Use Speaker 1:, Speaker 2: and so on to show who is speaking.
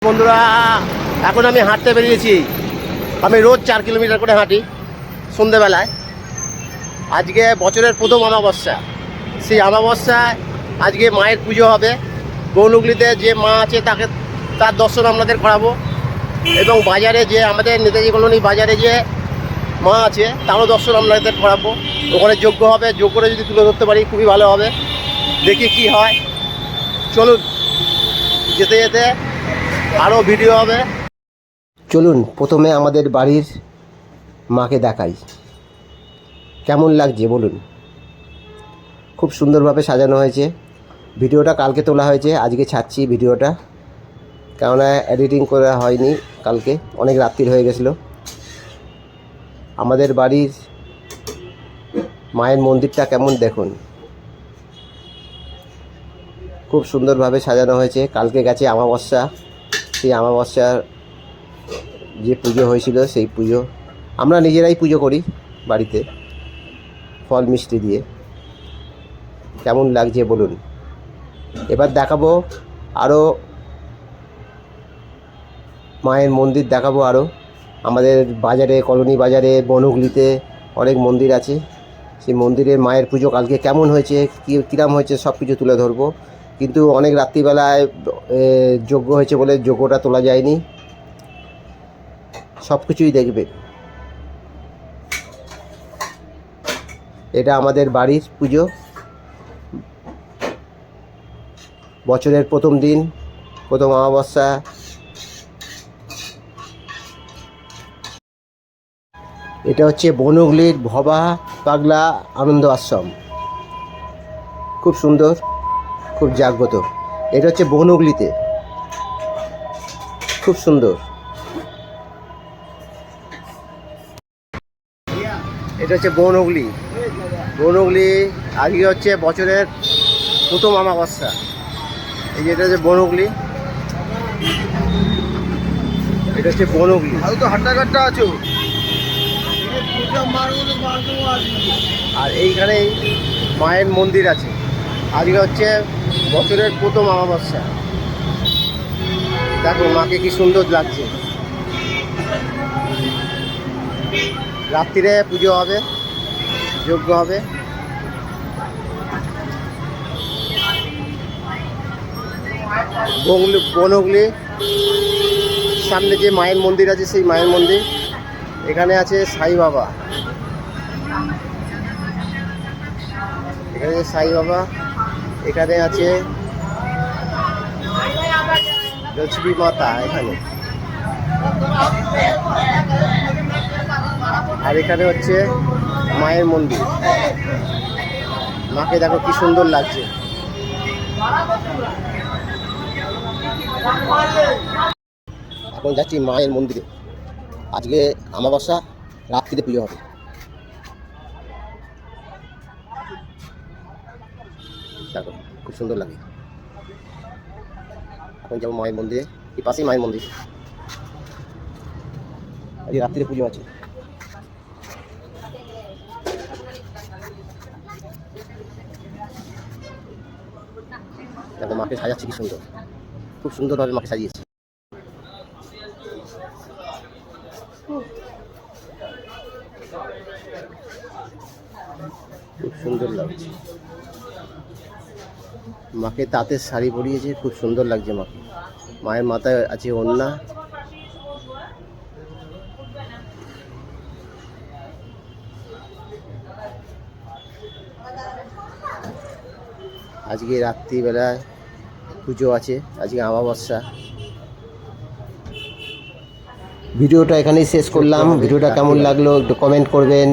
Speaker 1: বন্ধুরা, এখন আমি হাঁটতে বেরিয়েছি। আমি রোজ 4 কিলোমিটার করে হাঁটি সন্ধ্যেবেলায়। আজকে বছরের প্রথম অমাবস্যা। সেই অমাবস্যায় আজকে মায়ের পুজো হবে। গৌরহুগলিতে যে মা আছে তার দর্শন আপনাদের করাবো, এবং বাজারে যে আমাদের নেতাজি কলোনি বাজারে যে মা আছে তারও দর্শন আপনাদের করাবো। ওখানে যজ্ঞ হবে, যজ্ঞটা যদি তুলে ধরতে পারি খুবই ভালো হবে। দেখি কি হয়, চলুন যেতে যেতে আরও ভিডিও হবে। চলুন প্রথমে আমাদের বাড়ির মাকে দেখাই, কেমন লাগছে বলুন। খুব সুন্দরভাবে সাজানো হয়েছে। ভিডিওটা কালকে তোলা হয়েছে, আজকে ছাড়ছি ভিডিওটা, কেননা এডিটিং করা হয়নি কালকে, অনেক রাত্রির হয়ে গেছিলো। আমাদের বাড়ির মায়ের মন্দিরটা কেমন দেখুন, খুব সুন্দরভাবে সাজানো হয়েছে। কালকে গেছে অমাবস্যা, সেই অমাবস্যার যে পুজো হয়েছিল সেই পুজো আমরা নিজেরাই পুজো করি বাড়িতে ফল মিষ্টি দিয়ে। কেমন লাগছে বলুন। এবার দেখাবো আরও মায়ের মন্দির দেখাবো। আরও আমাদের বাজারে, কলোনি বাজারে, বনহুগলিতে অনেক মন্দির আছে। সেই মন্দিরে মায়ের পুজো কালকে কেমন হয়েছে, কীরকম হয়েছে সব কিছু তুলে ধরবো। কিন্তু অনেক রাত্রিবেলায় যজ্ঞ হয়েছে বলে যজ্ঞটা তোলা যায়নি। সব কিছুই দেখবে। এটা আমাদের বাড়ির পুজো, বছরের প্রথম দিন, প্রথম অমাবস্যা। এটা হচ্ছে বনহুগলির ভবা পাগলা আনন্দ আশ্রম, খুব সুন্দর, খুব জাগ্রত। এটা হচ্ছে বনহুগলিতে, খুব সুন্দর। এটা হচ্ছে বনহুগলি। আজকে হচ্ছে বছরের প্রথম অমাবস্যা। এই যে এটা হচ্ছে বনহুগলি, এটা হচ্ছে বনহুগলি। তো হাট্টাঘাটটা আছো, আর এইখানেই মায়ের মন্দির আছে। আজকে হচ্ছে বছরের প্রথম অমাবস্যা। দেখো মাকে কি সুন্দর লাগছে। রাত্রিরে পুজো হবে, যজ্ঞ হবে। বনহুগলি সামনে যে মায়ের মন্দির আছে সেই মায়ের মন্দির। এখানে আছে সাই বাবা, এখানে সাই বাবা, এখানে আছে লক্ষ্মী মাতা এখানে, আর এখানে হচ্ছে মায়ের মন্দির। মাকে দেখো কি সুন্দর লাগছে। এখন যাচ্ছি মায়ের মন্দিরে। আজকে অমাবস্যা, রাত্রিতে পুজো হবে। দেখো খুব সুন্দর লাগে। এখন যাবো মায়ের মন্দিরে, এই পাশেই মায়ের মন্দির। আজকে রাত্রিতে পুজো আছে। দেখো মাকে সাজাচ্ছে কি সুন্দর, খুব সুন্দরভাবে মাকে সাজিয়েছে। খুব সুন্দর লাগছে। মাকে তাঁতের শাড়ি পরিয়েছে, খুব সুন্দর লাগছে মাকে। মায়ের মাথায় আছে ওড়না। আজকে রাত্রিবেলায় পুজো আছে, আজকে অমাবস্যা। ভিডিওটা এখানেই শেষ করলাম। ভিডিওটা কেমন লাগলো একটু কমেন্ট করবেন।